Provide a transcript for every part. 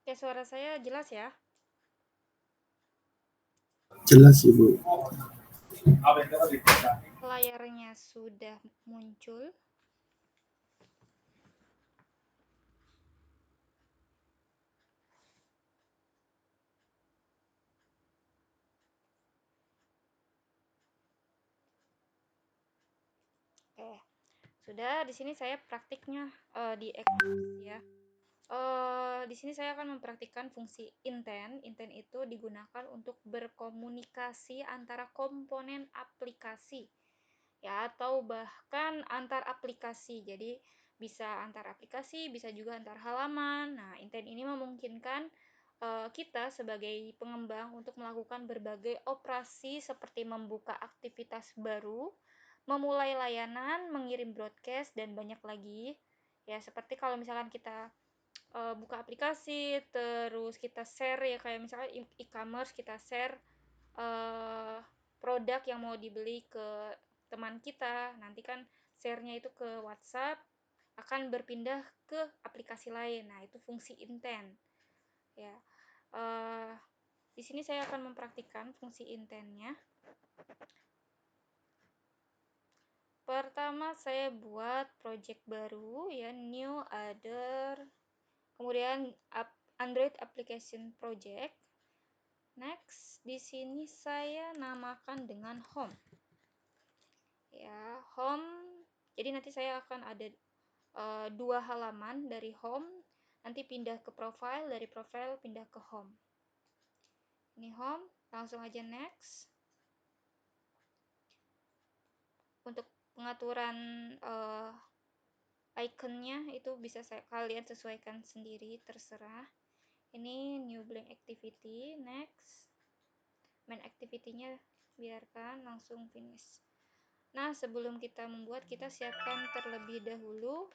Oke, suara saya jelas ya? Jelas Ibu. Layarnya sudah muncul. Oke, sudah. Di sini saya praktiknya di Eclipse ya. Di sini saya akan mempraktikkan fungsi intent. Intent itu digunakan untuk berkomunikasi antara komponen aplikasi ya, atau bahkan antar aplikasi. Jadi bisa antar aplikasi, bisa juga antar halaman. Nah, intent ini memungkinkan kita sebagai pengembang untuk melakukan berbagai operasi seperti membuka aktivitas baru, memulai layanan, mengirim broadcast, dan banyak lagi. Ya, seperti kalau misalkan kita buka aplikasi, terus kita share ya, kayak misalkan e-commerce, kita share produk yang mau dibeli ke teman kita, nanti kan share-nya itu ke WhatsApp akan berpindah ke aplikasi lain. Nah, itu fungsi intent ya. Di sini saya akan mempraktikkan fungsi intentnya. Pertama saya buat project baru ya, new other, kemudian Android application project. Next, di sini saya namakan dengan home ya, home. Jadi nanti saya akan ada dua halaman dari home, nanti pindah ke profile, dari profile pindah ke home. Ini home, langsung aja next. Untuk pengaturan iconnya itu bisa kalian sesuaikan sendiri, terserah. Ini new blank activity, next. Main activity-nya biarkan, langsung finish. Nah, sebelum kita membuat, kita siapkan terlebih dahulu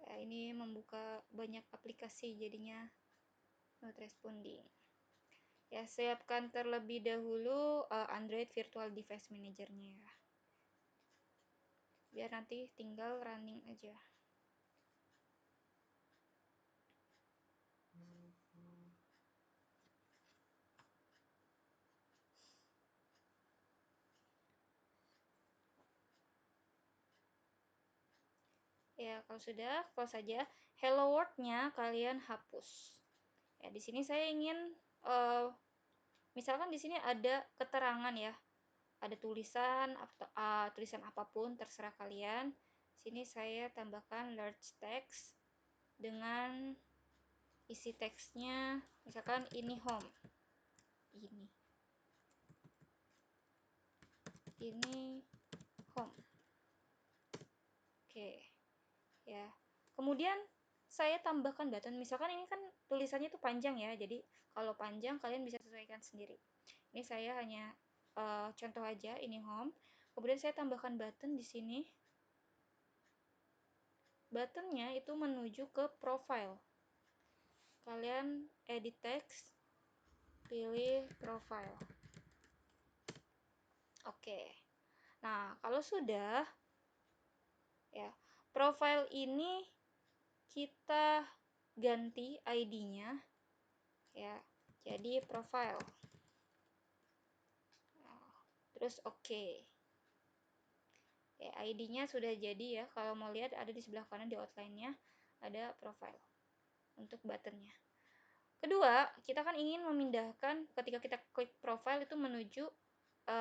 ya, ini membuka banyak aplikasi jadinya not responding. Ya, siapkan terlebih dahulu Android Virtual Device Manager-nya ya. Biar nanti tinggal running aja. Ya, kalau sudah, close saja. Hello World-nya kalian hapus. Ya, di sini saya ingin misalkan di sini ada keterangan ya. Ada tulisan atau tulisan apapun terserah kalian. Sini saya tambahkan large text dengan isi teksnya, misalkan ini home. Ini home. Oke. Ya. Kemudian saya tambahkan button. Misalkan ini kan tulisannya itu panjang ya. Jadi kalau panjang kalian bisa sesuaikan sendiri. Ini saya hanya contoh aja, ini home. Kemudian saya tambahkan button di sini. Buttonnya itu menuju ke profile. Kalian edit text, pilih profile. Oke. Nah, kalau sudah ya, profile ini kita ganti ID-nya ya, jadi profile. Nah, terus oke. Ya, ID-nya sudah jadi ya. Kalau mau lihat ada di sebelah kanan di outline-nya ada profile untuk buttonnya. Kedua, kita kan ingin memindahkan ketika kita klik profile itu menuju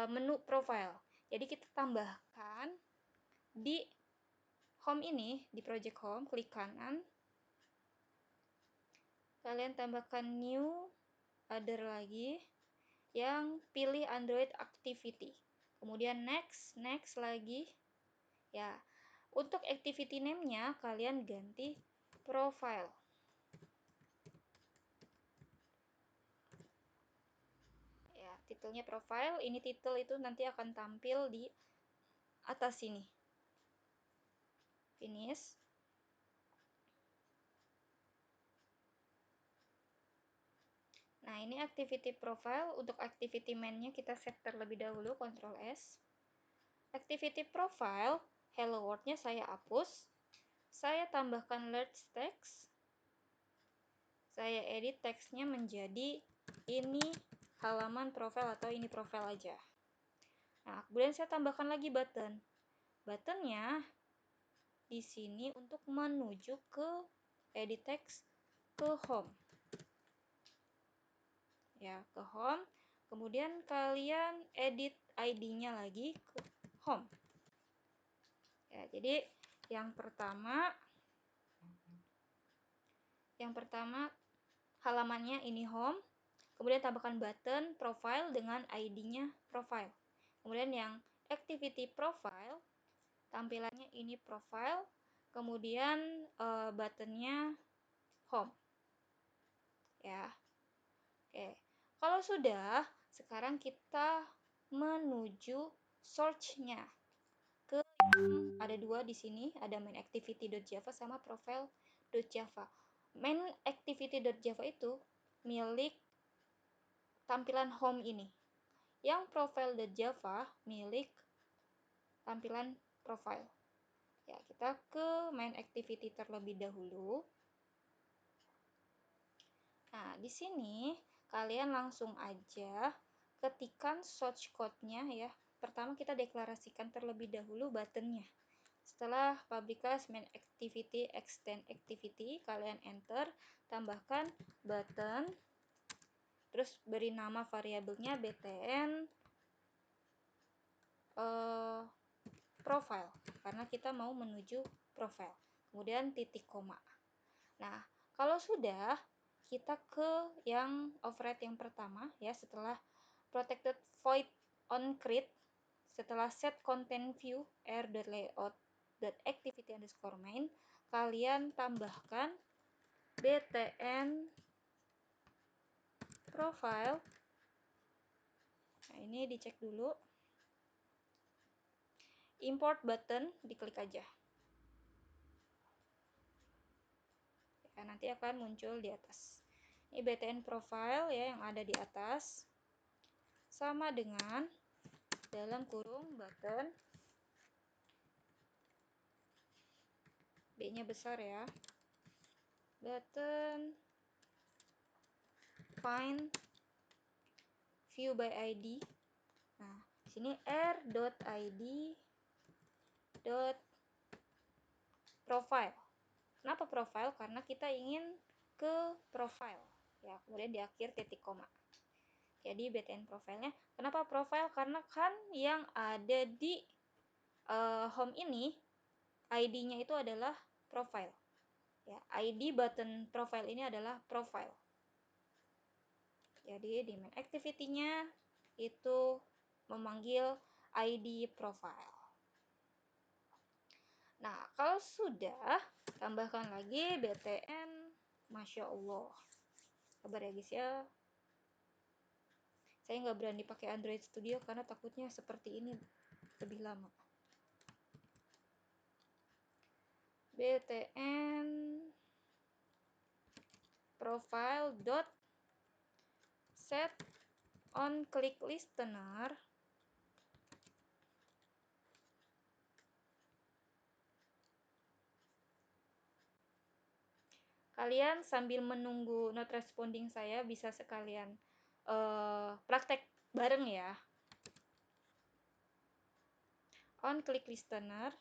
menu profile. Jadi kita tambahkan di home ini, di project home, klik kanan. Kalian tambahkan new other lagi, yang pilih Android activity. Kemudian next, next lagi. Ya, untuk activity name-nya kalian ganti profile. Ya, titelnya profile. Ini titel itu nanti akan tampil di atas sini. Finish. Nah, Nah, ini activity profile. Untuk activity main-nya kita set terlebih dahulu, Ctrl S. Activity profile, hello world-nya saya hapus. Saya tambahkan large text. Saya edit teksnya menjadi ini halaman profile atau ini profile aja. Nah, kemudian saya tambahkan lagi button. Buttonnya di sini untuk menuju ke edit text ke home. Ya, ke home. Kemudian kalian edit ID-nya lagi ke home. Ya, jadi yang pertama halamannya ini home. Kemudian tambahkan button profile dengan ID-nya profile. Kemudian yang activity profile, tampilannya ini profile. Kemudian buttonnya home. Ya. Oke. Kalau sudah, sekarang kita menuju search-nya. Ke yang ada dua di sini, ada main activity.java sama profile.java. Main activity.java itu milik tampilan home ini. Yang profile.java milik tampilan profile. Ya, kita ke main activity terlebih dahulu. Nah, di sini kalian langsung aja ketikkan source code-nya ya. Pertama kita deklarasikan terlebih dahulu button-nya. Setelah public class main activity extend activity, kalian enter, tambahkan button, terus beri nama variabelnya btn profile, karena kita mau menuju profile. Kemudian titik koma. Nah, kalau sudah, kita ke yang override yang pertama ya, setelah protected void on create, setelah set content view r.layout.activity_main, kalian tambahkan btn profile. Nah, ini dicek dulu. Import button, diklik aja. Ya, nanti akan muncul di atas. Ini btn profile ya yang ada di atas. Sama dengan dalam kurung button, B-nya besar ya. Button find view by ID. Nah, di sini r.id.profile. Kenapa profile? Karena kita ingin ke profile. Ya, kemudian di akhir titik koma. Jadi btn profile-nya. Kenapa profile? Karena kan yang ada di home ini ID-nya itu adalah profile. Ya, ID button profile ini adalah profile. Jadi di main activity-nya itu memanggil ID profile. Nah, kalau sudah, tambahkan lagi btn, Masya Allah. Sabar ya guys ya. Saya nggak berani pakai Android Studio karena takutnya seperti ini lebih lama. btn profile dot set on click listener. Kalian sambil menunggu not responding saya bisa sekalian praktek bareng ya. On click listener.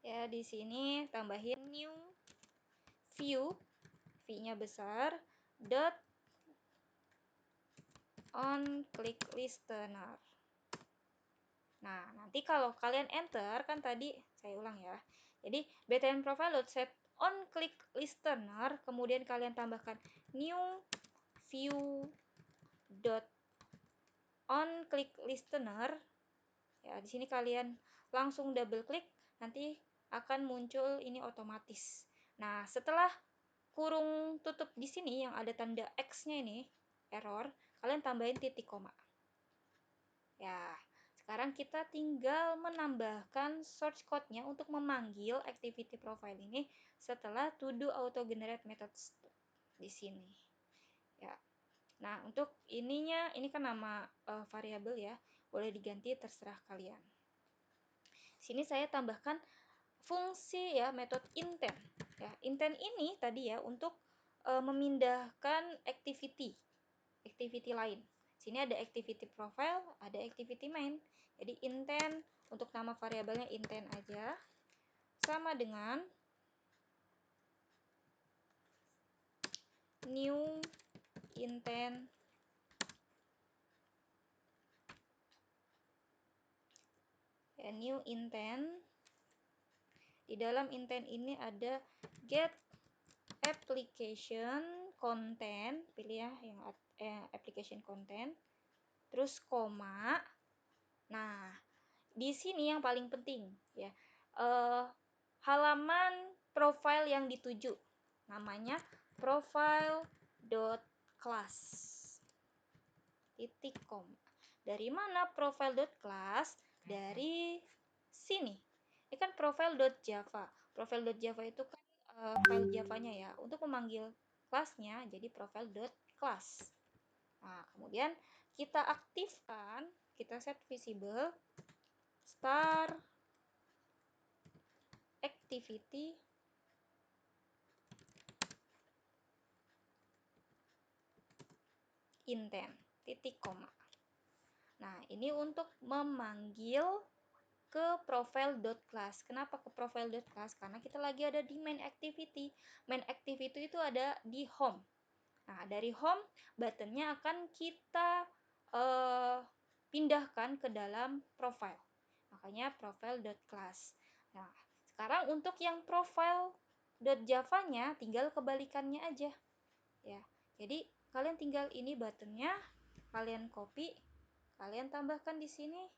Ya, di sini tambahin new view, v-nya besar, dot on click listener. Nah, nanti kalau kalian enter, kan tadi saya ulang ya. Jadi btn profile dot set on click listener, kemudian kalian tambahkan new view dot on click listener. Ya, di sini kalian langsung double klik, nanti akan muncul ini otomatis. Nah, setelah kurung tutup di sini yang ada tanda X-nya ini, error, kalian tambahin titik koma. Ya, Sekarang kita tinggal menambahkan source code-nya untuk memanggil activity profile ini setelah to do auto generate methods di sini. Ya. Nah, untuk ininya, ini kan nama variabel ya, boleh diganti terserah kalian. Sini saya tambahkan fungsi ya, metode intent. Ya, intent ini tadi ya untuk memindahkan activity lain. Sini ada activity profile, ada activity main. Jadi intent untuk nama variabelnya intent aja, sama dengan new intent ya, new intent. Di dalam intent ini ada get application content, pilih ya yang application content, terus koma. Nah, di sini yang paling penting ya, halaman profile yang dituju namanya profile.class titik koma. Dari mana profile.class? Dari sini. Ini kan profile.java. Profile.java itu kan file Java-nya ya. Untuk memanggil kelasnya jadi profile.class. Nah, kemudian kita aktifkan, kita set visible star activity intent titik koma. Nah, ini untuk memanggil ke profile.class. Kenapa ke profile.class? Karena kita lagi ada di main activity. Main activity itu ada di home. Nah, dari home buttonnya akan kita pindahkan ke dalam profile. Makanya profile.class. Nah, sekarang untuk yang profile.java-nya tinggal kebalikannya aja. Ya. Jadi kalian tinggal ini buttonnya, kalian copy, kalian tambahkan di sini,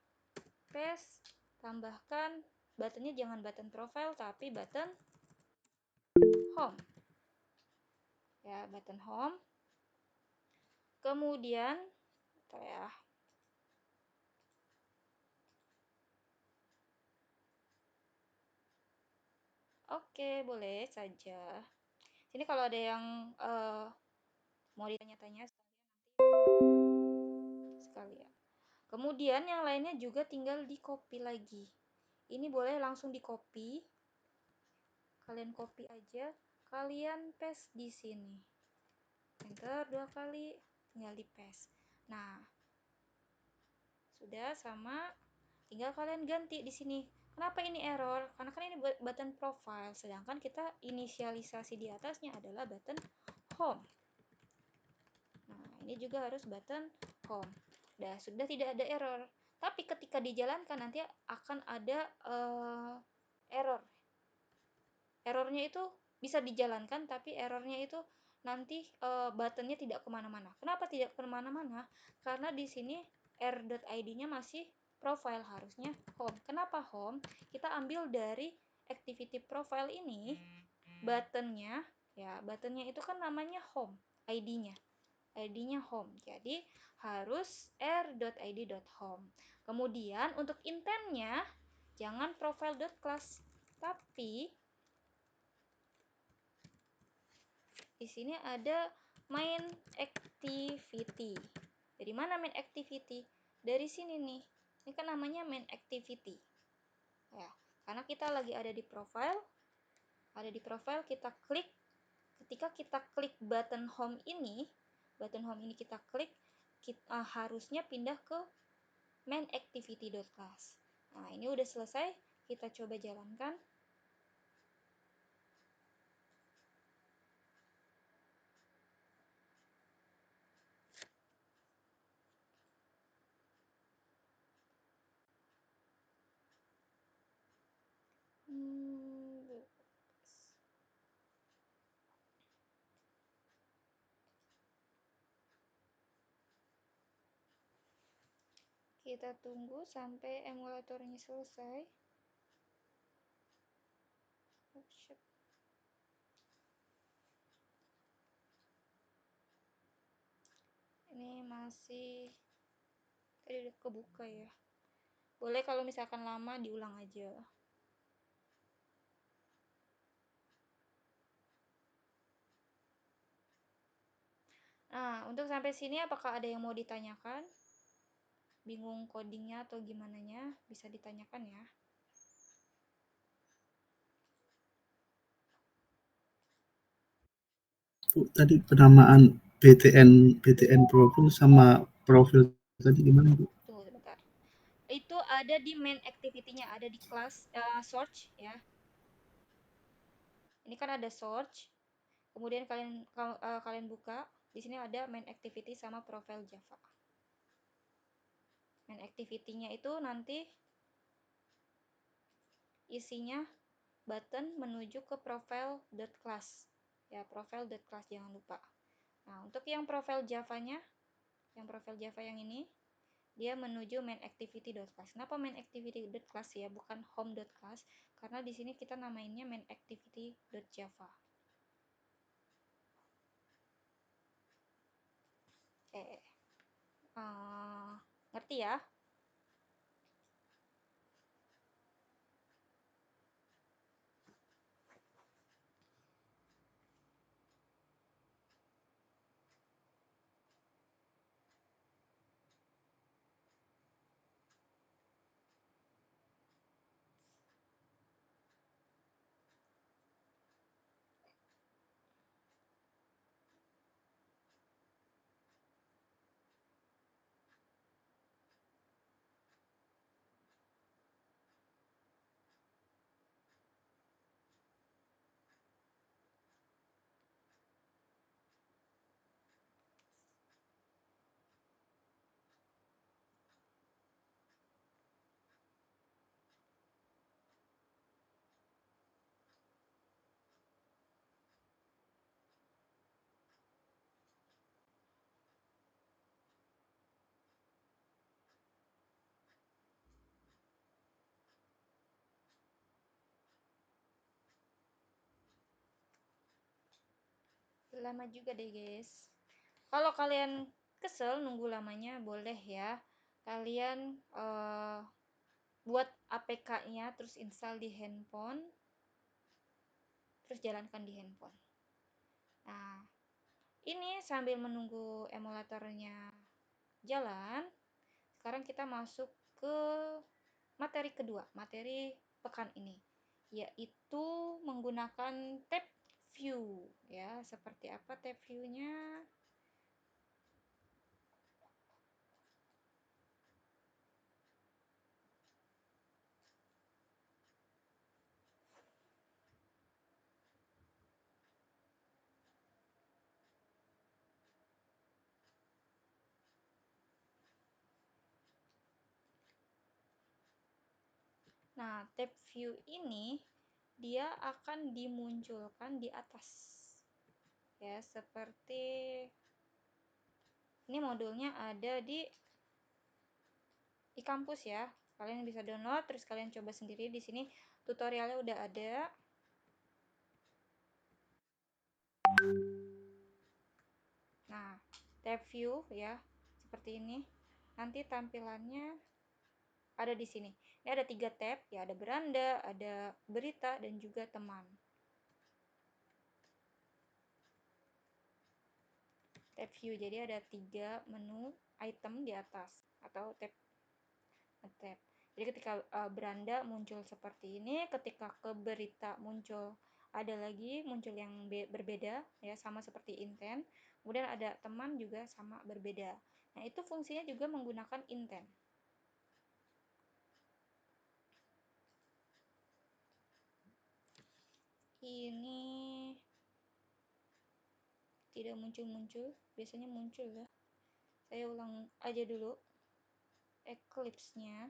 paste, tambahkan buttonnya jangan button profile tapi button home. Ya, button home. Kemudian ya. Oke, boleh saja. Sini kalau ada yang mau ditanya-tanya sekalian. Kemudian yang lainnya juga tinggal di copy lagi. Ini boleh langsung di copy. Kalian copy aja, kalian paste di sini. Enter 2 kali, tinggal di paste. Nah, sudah sama, tinggal kalian ganti di sini. Kenapa ini error? Karena kan ini button profile, sedangkan kita inisialisasi di atasnya adalah button home. Nah, ini juga harus button home. Sudah tidak ada error. Tapi ketika dijalankan nanti akan ada error. Errornya itu bisa dijalankan, tapi errornya itu nanti buttonnya tidak kemana-mana. Kenapa tidak kemana-mana? Karena di sini r.id-nya masih profile, harusnya home. Kenapa home? Kita ambil dari activity profile ini, buttonnya, ya buttonnya itu kan namanya home, id-nya. ID-nya home. Jadi harus r.id.home. Kemudian untuk intentnya jangan profile.class, tapi di sini ada main activity. Dari mana main activity? Dari sini nih. Ini kan namanya main activity. Ya, karena kita lagi ada di profile. Ada di profile, kita klik. Ketika kita klik button home ini kita klik, kita harusnya pindah ke main activity.class. Nah, ini udah selesai. Kita coba jalankan. Kita tunggu sampai emulatornya selesai. Ini masih tadi udah kebuka ya. Boleh kalau misalkan lama diulang aja. Nah, untuk sampai sini apakah ada yang mau ditanyakan? Bingung codingnya atau gimana nya? Bisa ditanyakan ya. Bu, tadi penamaan BTN profil sama profil tadi gimana, Bu? Tunggu sebentar. Itu ada di main activity-nya, ada di kelas search ya. Ini kan ada search. Kemudian kalian buka, di sini ada main activity sama profile Java. Main activity-nya itu nanti isinya button menuju ke profile.class. Ya, profile.class jangan lupa. Nah, untuk yang profile Java-nya, yang profile Java yang ini, dia menuju main activity.class. Kenapa main activity.class ya, bukan home.class? Karena di sini kita namainnya main activity.java. Ngerti ya? Lama juga deh guys. Kalau kalian kesel nunggu lamanya, boleh ya. Kalian buat APK-nya terus install di handphone, terus jalankan di handphone. Nah, ini sambil menunggu emulatornya jalan, sekarang kita masuk ke materi kedua, materi pekan ini, yaitu menggunakan tab view ya. Seperti apa tab view-nya? Nah, tab view ini dia akan dimunculkan di atas. Ya, seperti ini modulnya ada di kampus ya. Kalian bisa download terus kalian coba sendiri, di sini tutorialnya udah ada. Nah, tab view ya, seperti ini. Nanti tampilannya ada di sini. Ini ada 3 tab ya, ada beranda, ada berita, dan juga teman. Tab view, jadi ada 3 menu item di atas atau tab. Jadi ketika beranda muncul seperti ini, ketika ke berita muncul ada lagi muncul yang berbeda ya, sama seperti intent. Kemudian ada teman juga sama berbeda. Nah, itu fungsinya juga menggunakan intent. Ini tidak muncul-muncul, biasanya muncul ya. Saya ulang aja dulu Eclipse-nya.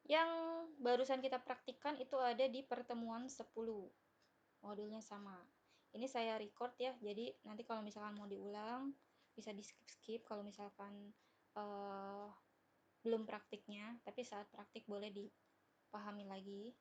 Yang barusan kita praktikkan itu ada di pertemuan 10. Modulnya sama. Ini saya record ya, jadi nanti kalau misalkan mau diulang bisa di skip-skip kalau misalkan uh, belum praktiknya, tapi saat praktik boleh dipahami lagi.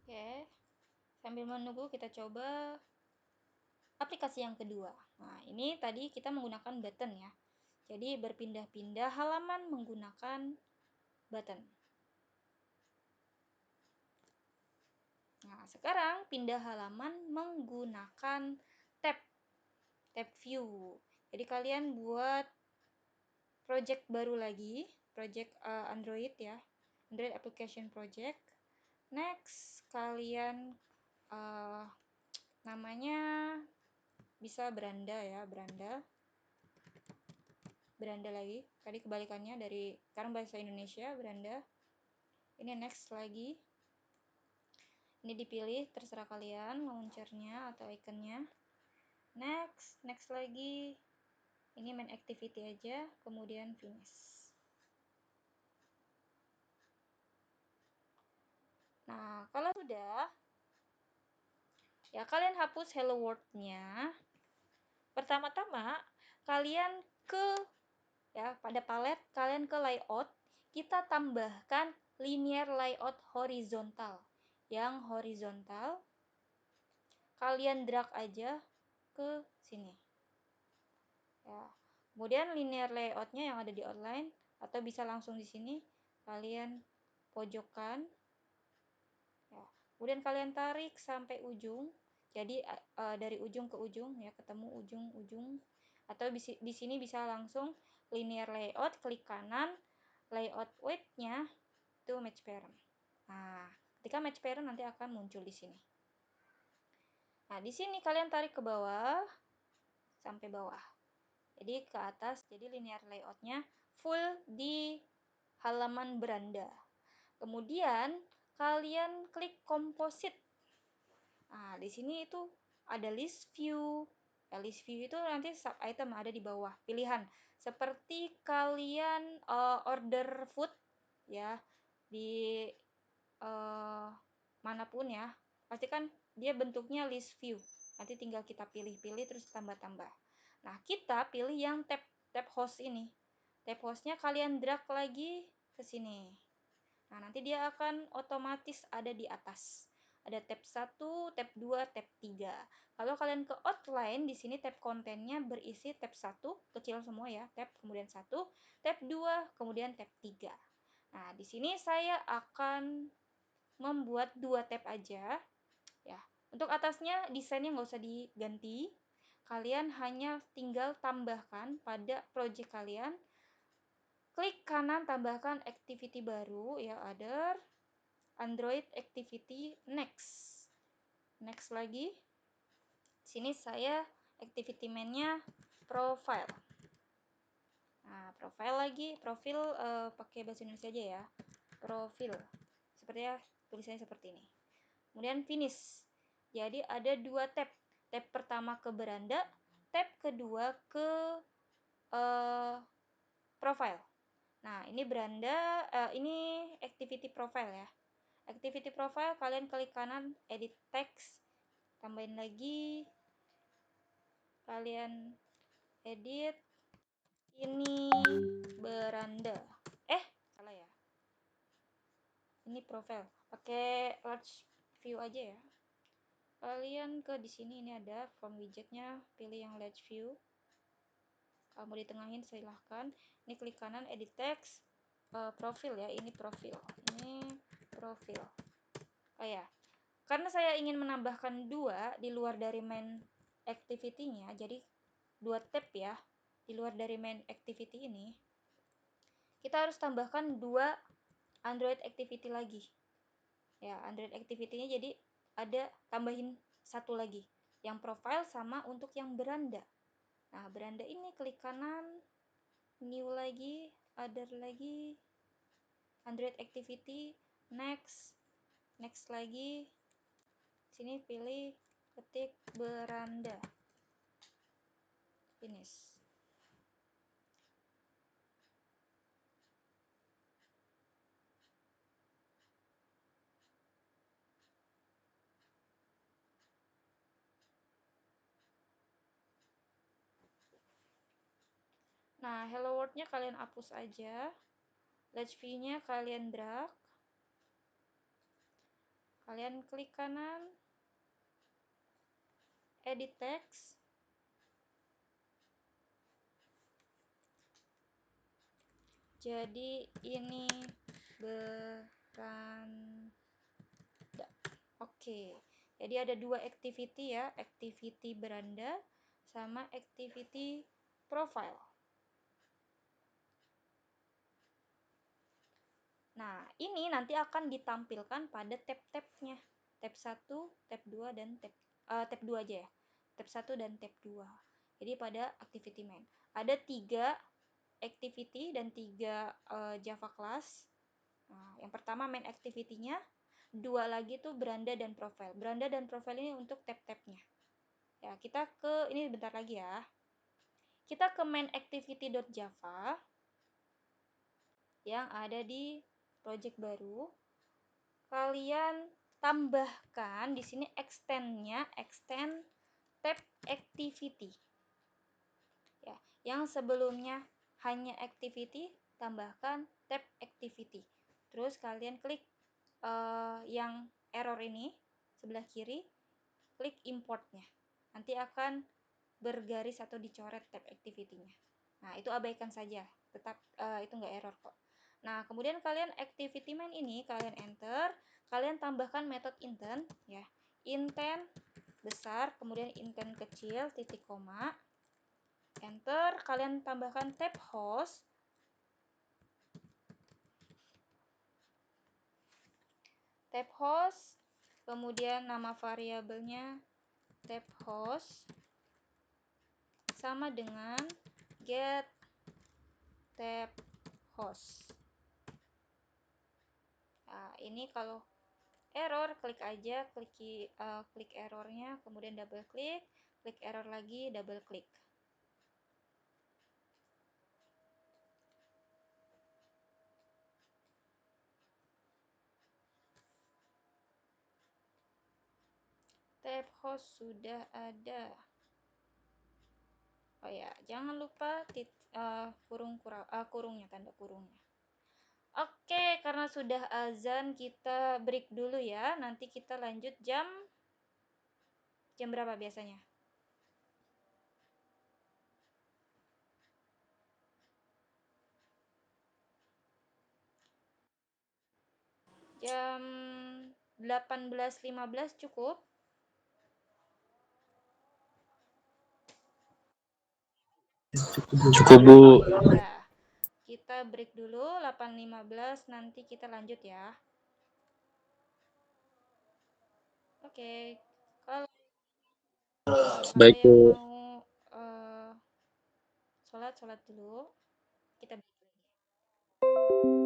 Oke, sambil menunggu kita coba aplikasi yang kedua. Nah, ini tadi kita menggunakan button ya. Jadi berpindah-pindah halaman menggunakan button. Nah, sekarang pindah halaman menggunakan tab view. Jadi kalian buat project baru lagi, project Android ya. Android application project. Next, kalian namanya bisa beranda ya, beranda lagi. Tadi kebalikannya dari sekarang bahasa Indonesia, beranda. Ini next lagi. Ini dipilih, terserah kalian launchernya atau ikonnya. Next lagi. Ini main activity aja, kemudian finish. Nah, kalau sudah, ya kalian hapus hello world-nya. Pertama-tama, kalian pada palet, kalian ke layout, kita tambahkan linear layout horizontal. Yang horizontal, kalian drag aja ke sini. Ya. Kemudian linear layout-nya yang ada di outline, atau bisa langsung di sini, kalian pojokkan. Ya. Kemudian kalian tarik sampai ujung. Jadi dari ujung ke ujung ya, ketemu ujung-ujung. Atau di sini bisa langsung linear layout, klik kanan, layout width-nya itu match parent. Nah, ketika match parent nanti akan muncul di sini. Nah, di sini kalian tarik ke bawah sampai bawah. Jadi ke atas, jadi linear layout-nya full di halaman beranda. Kemudian kalian klik composite. Nah, di sini itu ada list view. Ya, list view itu nanti sub item ada di bawah pilihan. Seperti kalian order food ya di manapun ya, pasti kan dia bentuknya list view. Nanti tinggal kita pilih-pilih terus tambah-tambah. Nah, kita pilih yang tab host ini. Tab hostnya kalian drag lagi ke sini. Nah, nanti dia akan otomatis ada di atas. Ada tab 1, tab 2, tab 3. Kalau kalian ke outline, di sini tab kontennya berisi tab 1, kecil semua ya, tab, kemudian 1, tab 2, kemudian tab 3. Nah, di sini saya akan membuat 2 tab aja. Ya, untuk atasnya desainnya nggak usah diganti. Kalian hanya tinggal tambahkan pada project kalian. Klik kanan, tambahkan activity baru, ya, other, Android activity, next. Next lagi. Sini saya activity main-nya profile. Nah, profile lagi, profil pakai bahasa Indonesia aja ya. Profil. Sepertinya tulisannya seperti ini. Kemudian finish. Jadi ada 2 tab. Tab pertama ke beranda, tab kedua ke profile. Nah, ini beranda, ini activity profile ya. Activity profile, kalian klik kanan, edit text, tambahin lagi, kalian edit, ini beranda. Salah ya. Ini profile, pakai large view aja ya. Kalian ke di sini, ini ada form widgetnya, pilih yang large view. Kalau mau ditengahin silahkan. Ini klik kanan, edit text, profil ya, ini profil. Ini profil. Oh ya, karena saya ingin menambahkan 2 di luar dari main activity-nya, jadi 2 tab ya, di luar dari main activity ini, kita harus tambahkan 2 Android activity lagi. Ya, Android activity-nya jadi ada tambahin 1 lagi, yang profile sama untuk yang beranda. Nah, beranda ini klik kanan, new lagi, other lagi, Android activity, next lagi, sini pilih, ketik beranda, finish. Nah, hello world-nya kalian hapus aja. Let's view-nya kalian drag. Kalian klik kanan, edit text. Jadi ini beranda. Oke. Jadi ada dua activity ya, activity beranda sama activity profile. Nah, ini nanti akan ditampilkan pada tab-tabnya. Tab 1, tab 2 dan tab 2 aja ya. Tab 1 dan tab 2. Jadi pada activity main. Ada 3 activity dan 3 Java class. Nah, yang pertama main activity-nya, 2 lagi tuh beranda dan profile. Beranda dan profile ini untuk tab-tabnya. Ya, kita ke ini bentar lagi ya. Kita ke main activity.java yang ada di project baru. Kalian tambahkan di sini extend-nya, extend tab activity. Ya, yang sebelumnya hanya activity, tambahkan tab activity. Terus kalian klik yang error ini sebelah kiri, klik importnya. Nanti akan bergaris atau dicoret tab activity-nya. Nah, itu abaikan saja, tetap itu nggak error kok. Nah, kemudian kalian activity main ini kalian enter, kalian tambahkan metode intent ya. Intent besar, kemudian intent kecil, titik koma, enter, kalian tambahkan tab host. Tab host, kemudian nama variabelnya tab host sama dengan get tab host. Nah, ini kalau error klik aja, klik errornya, kemudian double klik error lagi, double klik. Tab host sudah ada. Oh ya, jangan lupa kurungnya, tanda kurungnya. Oke, karena sudah azan kita break dulu ya. Nanti kita lanjut jam berapa biasanya? Jam 18.15 cukup? Cukup Bu. Ya, kita break dulu 8.15, nanti kita lanjut ya. Oke, kalau Baik yang Bu. mau sholat dulu, kita break lagi.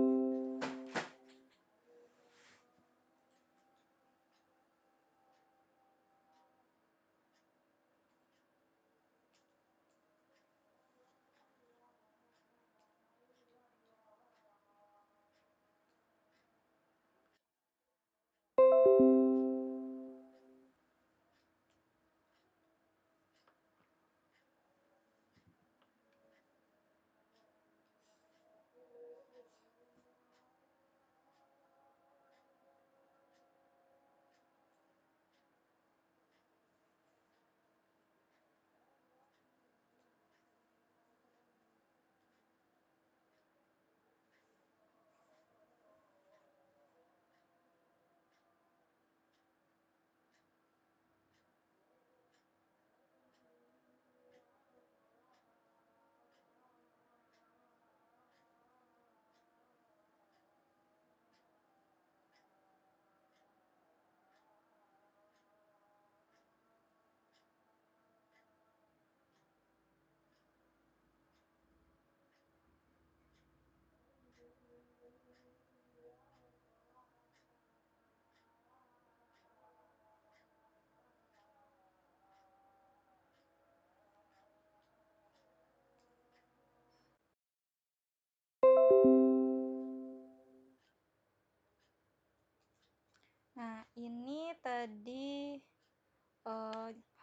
Nah, ini tadi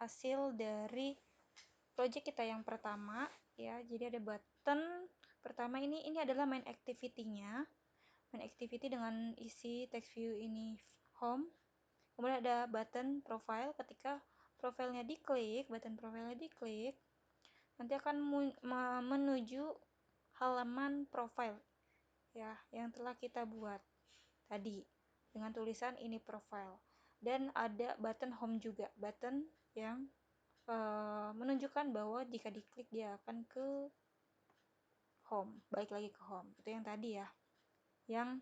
hasil dari project kita yang pertama ya. Jadi ada button pertama ini adalah main activity-nya. Main activity dengan isi text view ini home. Kemudian ada button profile. Ketika profilnya diklik, button profilnya diklik, nanti akan menuju halaman profile ya yang telah kita buat tadi dengan tulisan ini profile. Dan ada button home juga, button yang menunjukkan bahwa jika diklik dia akan ke home, balik lagi ke home. Itu yang tadi ya, yang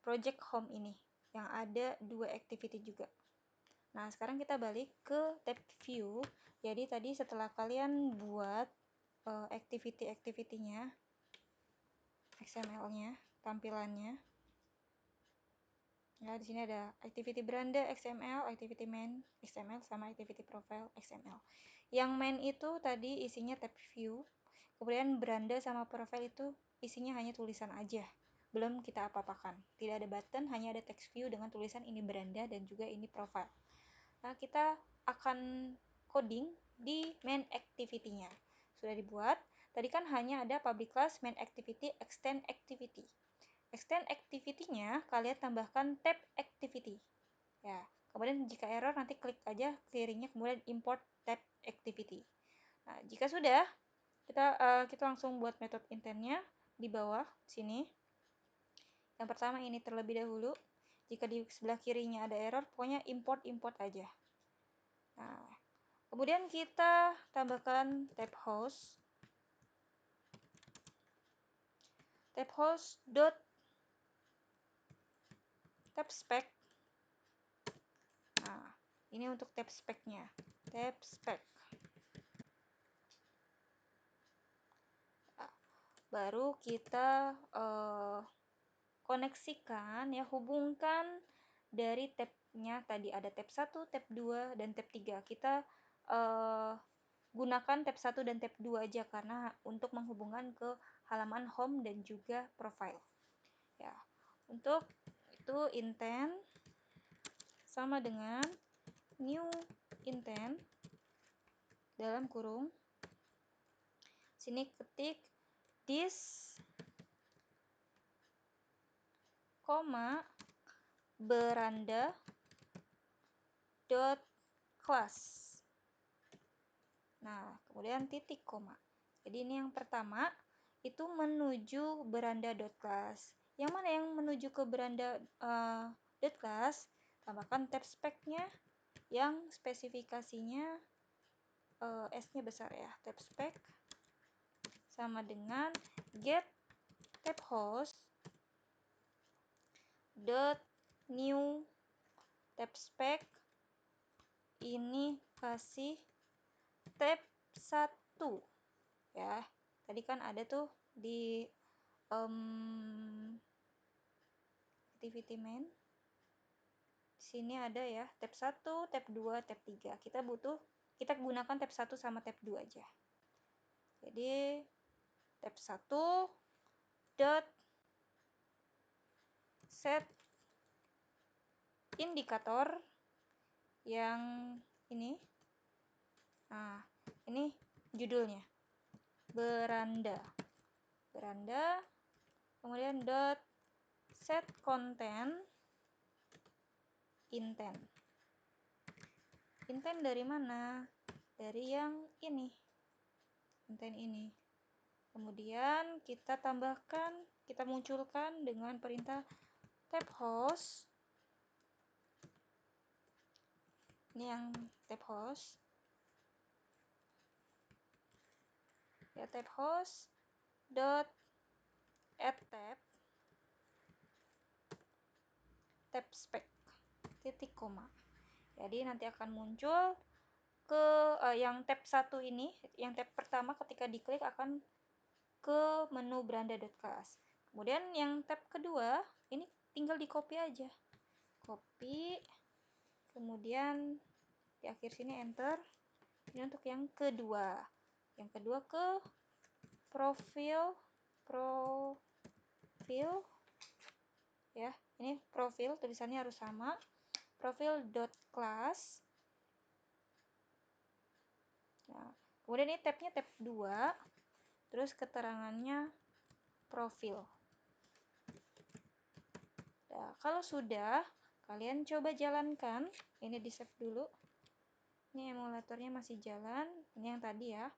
project home ini yang ada 2 activity juga. Nah, sekarang kita balik ke tab view. Jadi tadi setelah kalian buat activity-nya, XML-nya, tampilannya. Ya, di sini ada activity beranda XML, activity main XML, sama activity profile XML. Yang main itu tadi isinya tab view, kemudian beranda sama profile itu isinya hanya tulisan aja, belum kita apa-apakan. Tidak ada button, hanya ada text view dengan tulisan ini beranda dan juga ini profile. Nah, kita akan coding di main activity-nya. Sudah dibuat. Tadi kan hanya ada public class, main activity, extend activity. Extend activity-nya kalian tambahkan tab activity. Ya, kemudian jika error nanti klik aja clearingnya, kemudian import tab activity. Nah, jika sudah, kita langsung buat metode intentnya di bawah sini. Yang pertama ini terlebih dahulu. Jika di sebelah kirinya ada error, pokoknya import aja. Nah, kemudian kita tambahkan tab host. Tab host dot tab spec. Nah, ini untuk tab spec-nya. Tab spec. Nah, baru kita koneksikan ya, hubungkan dari tab-nya tadi ada tab 1, tab 2 dan tab 3. Kita gunakan tab 1 dan tab 2 aja karena untuk menghubungkan ke halaman home dan juga profile. Ya. Untuk itu intent sama dengan new intent dalam kurung, sini ketik this, koma, beranda dot class. Nah, kemudian titik koma. Jadi ini yang pertama itu menuju beranda dot class. Yang mana yang menuju ke beranda dot class? Tambahkan tab spec-nya yang spesifikasinya S-nya besar ya. Tab spec sama dengan get tab host dot new tab spec, ini kasih tab 1 ya. Tadi kan ada tuh di activity main. Di sini ada ya tab 1, tab 2, tab 3. Kita gunakan tab 1 sama tab 2 aja. Jadi tab 1 dot set indikator yang ini. Nah, ini judulnya. Beranda. Kemudian dot set content intent. Intent dari mana? Dari yang ini. Intent ini. Kemudian kita munculkan dengan perintah tab host. Ini yang tab host. Ya, tab host dot add tab spec titik koma. Jadi nanti akan muncul ke yang tab 1 ini, yang tab pertama ketika diklik akan ke menu beranda.class. Kemudian yang tab kedua ini tinggal di copy aja. Copy, kemudian di akhir sini enter. Ini untuk yang kedua. Yang kedua ke profil ya. Ini profil, tulisannya harus sama. Profil.class. Nah, kemudian ini tabnya tab 2. Terus keterangannya profil. Nah, kalau sudah, kalian coba jalankan. Ini di save dulu. Ini emulatornya masih jalan. Ini yang tadi ya.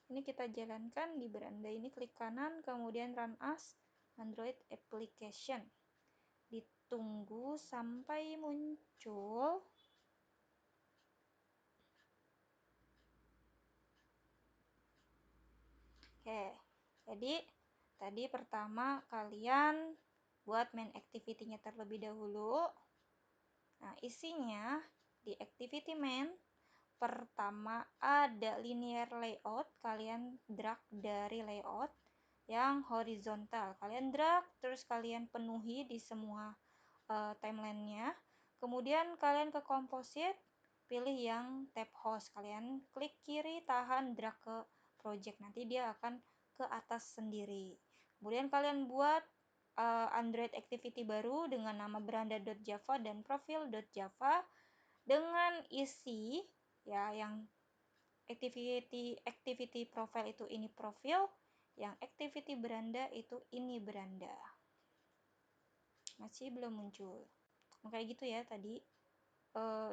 Ini kita jalankan di beranda ini, klik kanan, kemudian run as Android application. Ditunggu sampai muncul. Oke, jadi tadi pertama kalian buat main activity-nya terlebih dahulu. Nah, isinya di activity main pertama ada linear layout, kalian drag dari layout yang horizontal. Kalian drag terus kalian penuhi di semua timelinenya. Kemudian kalian ke composite, pilih yang tab host. Kalian klik kiri, tahan, drag ke project. Nanti dia akan ke atas sendiri. Kemudian kalian buat Android activity baru dengan nama beranda.java dan profil.java dengan isi ya yang activity profile itu ini profil, yang activity beranda itu ini beranda. Masih belum muncul. Kayak gitu ya tadi.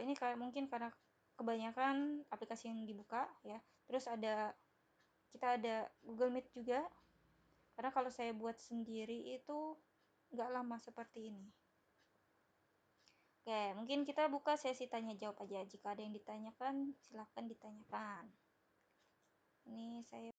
Ini kayak mungkin karena kebanyakan aplikasi yang dibuka ya. Terus kita ada Google Meet juga. Karena kalau saya buat sendiri itu nggak lama seperti ini. Oke, mungkin kita buka sesi tanya jawab aja. Jika ada yang ditanyakan, silahkan ditanyakan. Ini saya